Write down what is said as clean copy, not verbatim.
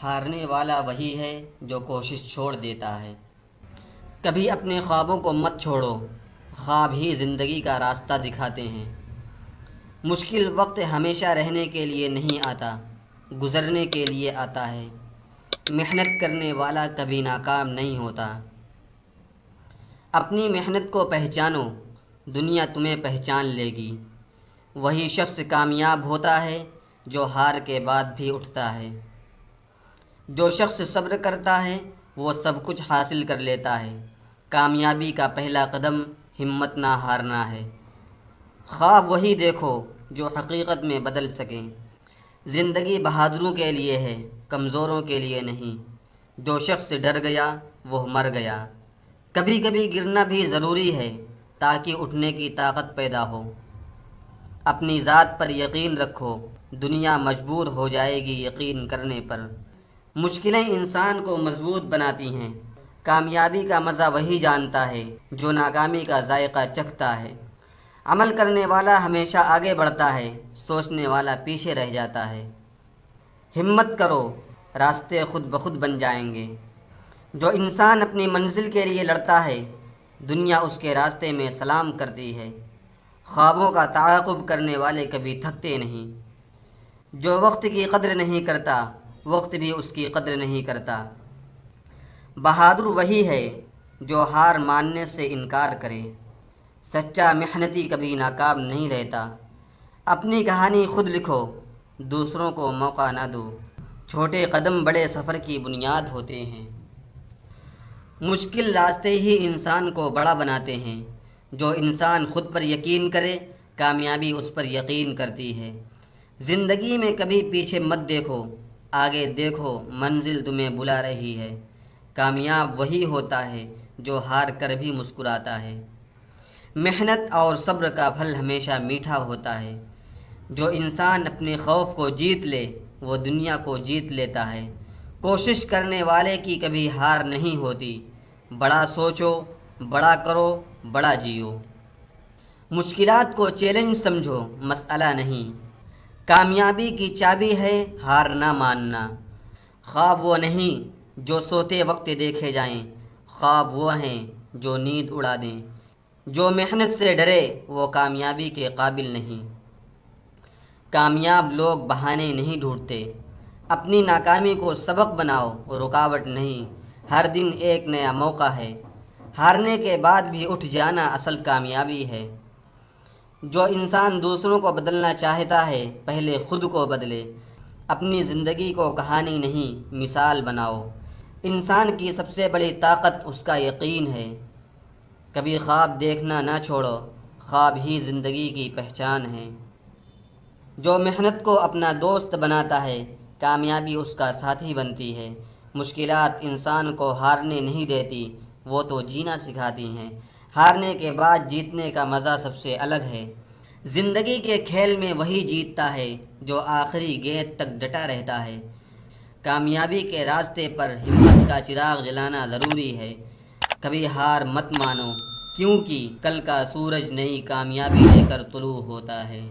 ہارنے والا وہی ہے جو کوشش چھوڑ دیتا ہے۔ کبھی اپنے خوابوں کو مت چھوڑو، خواب ہی زندگی کا راستہ دکھاتے ہیں۔ مشکل وقت ہمیشہ رہنے کے لیے نہیں آتا، گزرنے کے لیے آتا ہے۔ محنت کرنے والا کبھی ناکام نہیں ہوتا۔ اپنی محنت کو پہچانو، دنیا تمہیں پہچان لے گی۔ وہی شخص کامیاب ہوتا ہے جو ہار کے بعد بھی اٹھتا ہے۔ جو شخص صبر کرتا ہے وہ سب کچھ حاصل کر لیتا ہے۔ کامیابی کا پہلا قدم ہمت نہ ہارنا ہے۔ خواب وہی دیکھو جو حقیقت میں بدل سکیں۔ زندگی بہادروں کے لیے ہے، کمزوروں کے لیے نہیں۔ جو شخص ڈر گیا وہ مر گیا۔ کبھی کبھی گرنا بھی ضروری ہے تاکہ اٹھنے کی طاقت پیدا ہو۔ اپنی ذات پر یقین رکھو، دنیا مجبور ہو جائے گی یقین کرنے پر۔ مشکلیں انسان کو مضبوط بناتی ہیں۔ کامیابی کا مزہ وہی جانتا ہے جو ناکامی کا ذائقہ چکھتا ہے۔ عمل کرنے والا ہمیشہ آگے بڑھتا ہے، سوچنے والا پیچھے رہ جاتا ہے۔ ہمت کرو، راستے خود بخود بن جائیں گے۔ جو انسان اپنی منزل کے لیے لڑتا ہے، دنیا اس کے راستے میں سلام کرتی ہے۔ خوابوں کا تعاقب کرنے والے کبھی تھکتے نہیں۔ جو وقت کی قدر نہیں کرتا، وقت بھی اس کی قدر نہیں کرتا۔ بہادر وہی ہے جو ہار ماننے سے انکار کرے۔ سچا محنتی کبھی ناکام نہیں رہتا۔ اپنی کہانی خود لکھو، دوسروں کو موقع نہ دو۔ چھوٹے قدم بڑے سفر کی بنیاد ہوتے ہیں۔ مشکل راستے ہی انسان کو بڑا بناتے ہیں۔ جو انسان خود پر یقین کرے، کامیابی اس پر یقین کرتی ہے۔ زندگی میں کبھی پیچھے مت دیکھو، آگے دیکھو، منزل تمہیں بلا رہی ہے۔ کامیاب وہی ہوتا ہے جو ہار کر بھی مسکراتا ہے۔ محنت اور صبر کا پھل ہمیشہ میٹھا ہوتا ہے۔ جو انسان اپنے خوف کو جیت لے وہ دنیا کو جیت لیتا ہے۔ کوشش کرنے والے کی کبھی ہار نہیں ہوتی۔ بڑا سوچو، بڑا کرو، بڑا جیو۔ مشکلات کو چیلنج سمجھو، مسئلہ نہیں۔ کامیابی کی چابی ہے ہار نہ ماننا۔ خواب وہ نہیں جو سوتے وقت دیکھے جائیں، خواب وہ ہیں جو نیند اڑا دیں۔ جو محنت سے ڈرے وہ کامیابی کے قابل نہیں۔ کامیاب لوگ بہانے نہیں ڈھونڈتے، اپنی ناکامی کو سبق بناؤ، رکاوٹ نہیں۔ ہر دن ایک نیا موقع ہے۔ ہارنے کے بعد بھی اٹھ جانا اصل کامیابی ہے۔ جو انسان دوسروں کو بدلنا چاہتا ہے پہلے خود کو بدلے۔ اپنی زندگی کو کہانی نہیں مثال بناؤ۔ انسان کی سب سے بڑی طاقت اس کا یقین ہے۔ کبھی خواب دیکھنا نہ چھوڑو، خواب ہی زندگی کی پہچان ہے۔ جو محنت کو اپنا دوست بناتا ہے، کامیابی اس کا ساتھی بنتی ہے۔ مشکلات انسان کو ہارنے نہیں دیتی، وہ تو جینا سکھاتی ہیں۔ ہارنے کے بعد جیتنے کا مزہ سب سے الگ ہے۔ زندگی کے کھیل میں وہی جیتتا ہے جو آخری گیند تک ڈٹا رہتا ہے۔ کامیابی کے راستے پر ہمت کا چراغ جلانا ضروری ہے۔ کبھی ہار مت مانو، کیونکہ کل کا سورج نئی کامیابی لے کر طلوع ہوتا ہے۔